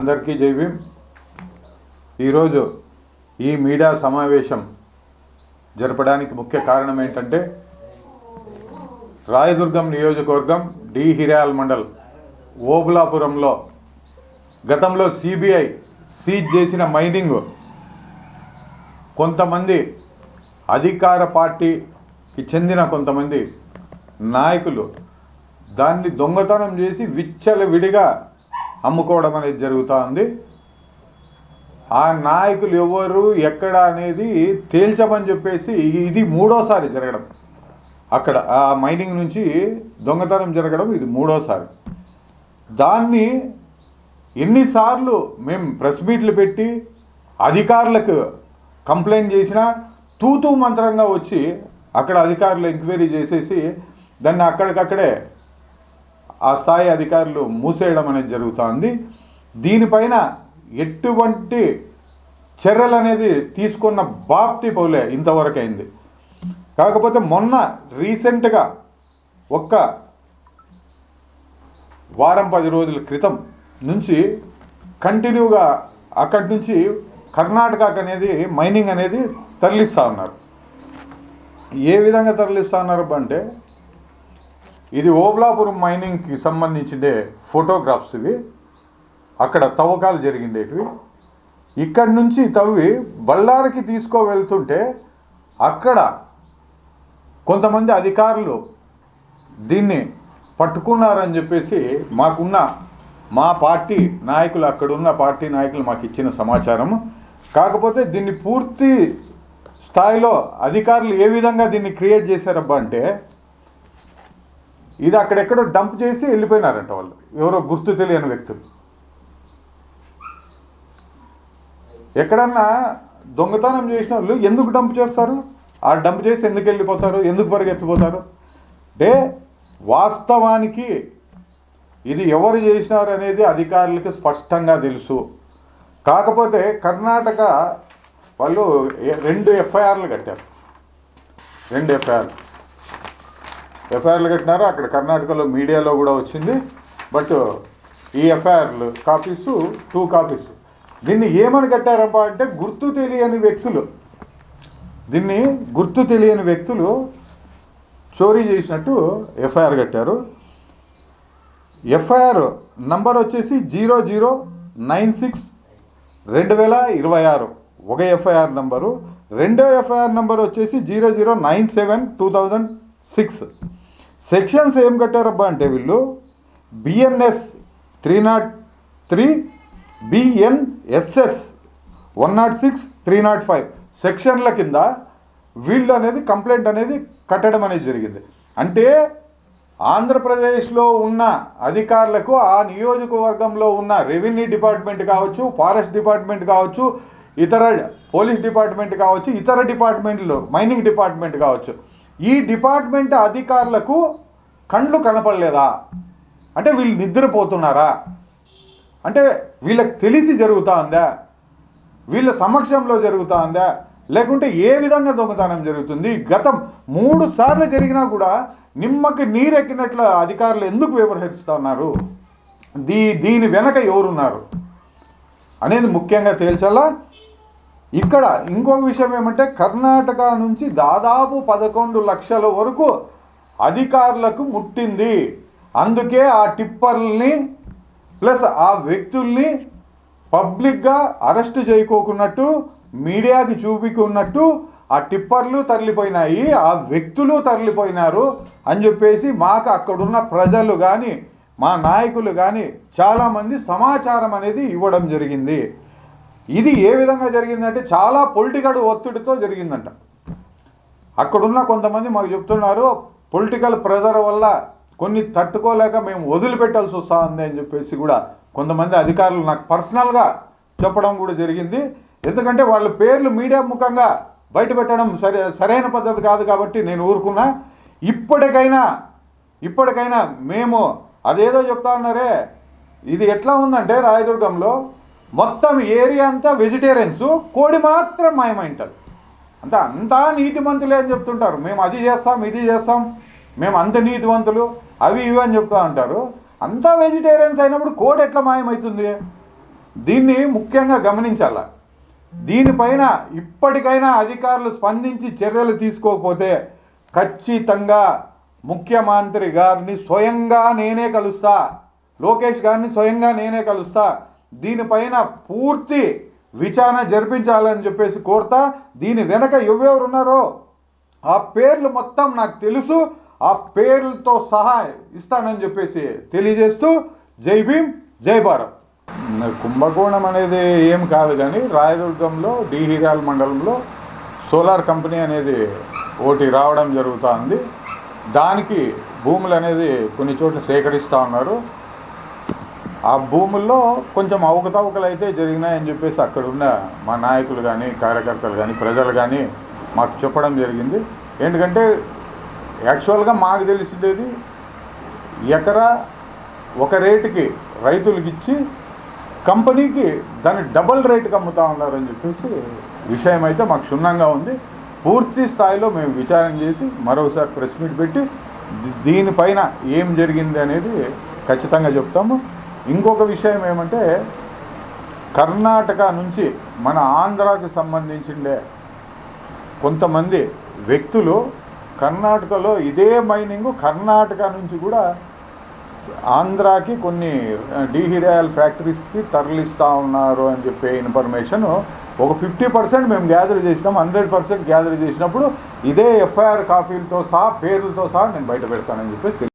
అందరికీ జై భీమ్. ఈరోజు ఈ మీడియా సమావేశం జరపడానికి ముఖ్య కారణం ఏంటంటే రాయదుర్గం నియోజకవర్గం డి హిరాల్ మండల్ ఓబులాపురంలో గతంలో సిబిఐ సీజ్ చేసిన మైనింగ్ కొంతమంది అధికార పార్టీకి చెందిన కొంతమంది నాయకులు దాన్ని దొంగతనం చేసి విచ్చలవిడిగా అమ్ముకోవడం అనేది జరుగుతూ ఉంది. ఆ నాయకులు ఎవరు ఎక్కడ అనేది తేల్చమని చెప్పేసి ఇది మూడోసారి జరగడం. అక్కడ ఆ మైనింగ్ నుంచి దొంగతనం జరగడం ఇది మూడోసారి. దాన్ని ఎన్నిసార్లు మేము ప్రెస్ మీట్లు పెట్టి అధికారులకు కంప్లైంట్ చేసినా తూతూ మంత్రంగా వచ్చి అక్కడ అధికారులు ఎంక్వైరీ చేసేసి దాన్ని అక్కడికక్కడే ఆ స్థాయి అధికారులు మూసేయడం అనేది జరుగుతుంది. దీనిపైన ఎటువంటి చర్యలు అనేది తీసుకున్న బాప్తి పోలే ఇంతవరకు అయింది. కాకపోతే మొన్న రీసెంట్గా ఒక్క వారం 10 రోజుల క్రితం నుంచి కంటిన్యూగా అక్కడి నుంచి కర్ణాటకకు అనేది మైనింగ్ అనేది తరలిస్తూ ఉన్నారు. ఏ విధంగా తరలిస్తూ ఉన్నారు అంటే ఇది ఓబులాపురం మైనింగ్కి సంబంధించిండే ఫోటోగ్రాఫ్స్ ఇవి. అక్కడ తవ్వకాలు జరిగిండేటివి. ఇక్కడి నుంచి తవ్వి బళ్ళారికి వెళ్తుంటే అక్కడ కొంతమంది అధికారులు దీన్ని పట్టుకున్నారని చెప్పేసి మా పార్టీ నాయకులు అక్కడున్న పార్టీ నాయకులు మాకు ఇచ్చిన సమాచారం. కాకపోతే దీన్ని పూర్తి స్థాయిలో అధికారులు ఏ విధంగా దీన్ని క్రియేట్ చేశారబ్బా అంటే ఇది అక్కడెక్కడో డంప్ చేసి వెళ్ళిపోయినారంట వాళ్ళు, ఎవరో గుర్తు తెలియని వ్యక్తులు. ఎక్కడన్నా దొంగతనం చేసిన వాళ్ళు ఎందుకు డంప్ చేస్తారు? ఆ డంప్ చేసి ఎందుకు వెళ్ళిపోతారు? ఎందుకు పరిగెత్తిపోతారు? అంటే వాస్తవానికి ఇది ఎవరు చేసినారు అనేది అధికారులకు స్పష్టంగా తెలుసు. కాకపోతే కర్ణాటక వాళ్ళు 2 ఎఫ్ఐఆర్లు కట్టారు. 2 ఎఫ్ఐఆర్లు కట్టినారు. అక్కడ కర్ణాటకలో మీడియాలో కూడా వచ్చింది. బట్ ఈ ఎఫ్ఐఆర్లు కాపీస్ 2 కాపీస్. దీన్ని ఏమని కట్టారబ్బా అంటే గుర్తు తెలియని వ్యక్తులు చోరీ చేసినట్టు ఎఫ్ఐఆర్ కట్టారు. ఎఫ్ఐఆర్ నంబర్ వచ్చేసి 0096/2026 ఒక ఎఫ్ఐఆర్ నంబరు. రెండో ఎఫ్ఐఆర్ నంబర్ వచ్చేసి 0097/2006. సెక్షన్స్ ఏం కట్టారబ్బా అంటే వీళ్ళు BNS 303, BNSS 106, 305 సెక్షన్ల కింద వీళ్ళు అనేది కంప్లైంట్ అనేది కట్టడం అనేది జరిగింది. అంటే ఆంధ్రప్రదేశ్లో ఉన్న అధికారులకు ఆ నియోజకవర్గంలో ఉన్న రెవెన్యూ డిపార్ట్మెంట్ కావచ్చు, ఫారెస్ట్ డిపార్ట్మెంట్ కావచ్చు, ఇతర పోలీస్ డిపార్ట్మెంట్ కావచ్చు, ఇతర డిపార్ట్మెంట్లు మైనింగ్ డిపార్ట్మెంట్ కావచ్చు, ఈ డిపార్ట్మెంట్ అధికారులకు కండ్లు కనపడలేదా? అంటే వీళ్ళు నిద్రపోతున్నారా? అంటే వీళ్ళకి తెలిసి జరుగుతూ ఉందా? వీళ్ళ సమక్షంలో జరుగుతూ ఉందా? లేకుంటే ఏ విధంగా దొంగతనం జరుగుతుంది? గతం 3 సార్లు జరిగినా కూడా నిమ్మకి నీరెక్కినట్లు అధికారులు ఎందుకు వ్యవహరిస్తున్నారు? దీని వెనక ఎవరున్నారు అనేది ముఖ్యంగా తేల్చాలా. ఇక్కడ ఇంకొక విషయం ఏమంటే కర్ణాటక నుంచి దాదాపు 11 లక్షల వరకు అధికారులకు ముట్టింది. అందుకే ఆ టిప్పర్లని ప్లస్ ఆ వ్యక్తుల్ని పబ్లిక్గా అరెస్ట్ చేయకోకున్నట్టు, మీడియాకి చూపించుకున్నట్టు ఆ టిప్పర్లు తరలిపోయినాయి, ఆ వ్యక్తులు తరలిపోయినారు అని చెప్పేసి మాకు అక్కడున్న ప్రజలు కానీ మా నాయకులు కానీ చాలామంది సమాచారం అనేది ఇవ్వడం జరిగింది. ఇది ఏ విధంగా జరిగిందంటే చాలా పొలిటికల్ ఒత్తిడితో జరిగిందంట. అక్కడున్న కొంతమంది మాకు చెప్తున్నారు పొలిటికల్ ప్రెజర్ వల్ల కొన్ని తట్టుకోలేక మేము వదిలిపెట్టాల్సి వస్తుంది అని చెప్పేసి కూడా కొంతమంది అధికారులు నాకు పర్సనల్గా చెప్పడం కూడా జరిగింది. ఎందుకంటే వాళ్ళ పేర్లు మీడియా ముఖంగా బయట పెట్టడం సరైన పద్ధతి కాదు కాబట్టి నేను ఊరుకున్నా. ఇప్పటికైనా మేము అదేదో చెప్తా ఉన్నారే, ఇది ఎట్లా ఉందంటే రాయదుర్గంలో మొత్తం ఏరియా అంతా వెజిటేరియన్స్, కోడి మాత్రం మాయమైంటారు. అంతా నీతిమంతులే అని చెప్తుంటారు. మేము అది చేస్తాం, ఇది చేస్తాం, మేము అంత నీతివంతులు, అవి ఇవి అని చెప్తా ఉంటారు. అంతా వెజిటేరియన్స్ అయినప్పుడు కోడి ఎట్లా మాయమవుతుంది? దీన్ని ముఖ్యంగా గమనించాల. దీనిపైన ఇప్పటికైనా అధికారులు స్పందించి చర్యలు తీసుకోకపోతే ఖచ్చితంగా ముఖ్యమంత్రి గారిని స్వయంగా నేనే కలుస్తా, లోకేష్ గారిని స్వయంగా నేనే కలుస్తా, దీనిపైన పూర్తి విచారణ జరిపించాలని చెప్పేసి కోరుతా. దీని వెనక ఎవరెవరు ఉన్నారో ఆ పేర్లు మొత్తం నాకు తెలుసు, ఆ పేర్లతో సహా ఇస్తానని చెప్పేసి తెలియజేస్తూ జై భీమ్, జై భారత్. కుంభకోణం అనేది ఏం కాదు, కానీ రాయదుర్గంలో డిహిరాల్ మండలంలో సోలార్ కంపెనీ అనేది ఒకటి రావడం జరుగుతుంది. దానికి భూములు అనేది కొన్ని చోట్ల సేకరిస్తూ ఉన్నారు. ఆ భూముల్లో కొంచెం అవకతవకలు అయితే జరిగినాయని చెప్పేసి అక్కడున్న మా నాయకులు కానీ, కార్యకర్తలు కానీ, ప్రజలు కానీ మాకు చెప్పడం జరిగింది. ఎందుకంటే యాక్చువల్గా మాకు తెలిసిందేది ఎకరా ఒక రేటుకి రైతులకి ఇచ్చి కంపెనీకి దాన్ని డబల్ రేటుకి అమ్ముతూ ఉన్నారని చెప్పేసి విషయం అయితే మాకు క్షుణ్ణంగా ఉంది. పూర్తి స్థాయిలో మేము విచారణ చేసి మరోసారి ప్రెస్ మీట్ పెట్టి దీనిపైన ఏం జరిగింది అనేది ఖచ్చితంగా చెప్తాము. ఇంకొక విషయం ఏమంటే, కర్ణాటక నుంచి మన ఆంధ్రాకి సంబంధించిండే కొంతమంది వ్యక్తులు కర్ణాటకలో ఇదే మైనింగ్ కర్ణాటక నుంచి కూడా ఆంధ్రాకి కొన్ని డిహిరాల్ ఫ్యాక్టరీస్కి తరలిస్తూ ఉన్నారు అని చెప్పే ఇన్ఫర్మేషన్ ఒక 50% మేము గ్యాదర్ చేసినాం. 100% గ్యాదర్ చేసినప్పుడు ఇదే ఎఫ్ఐఆర్ కాపీలతో సహా, పేర్లతో సహా నేను బయట పెడతానని చెప్పేసి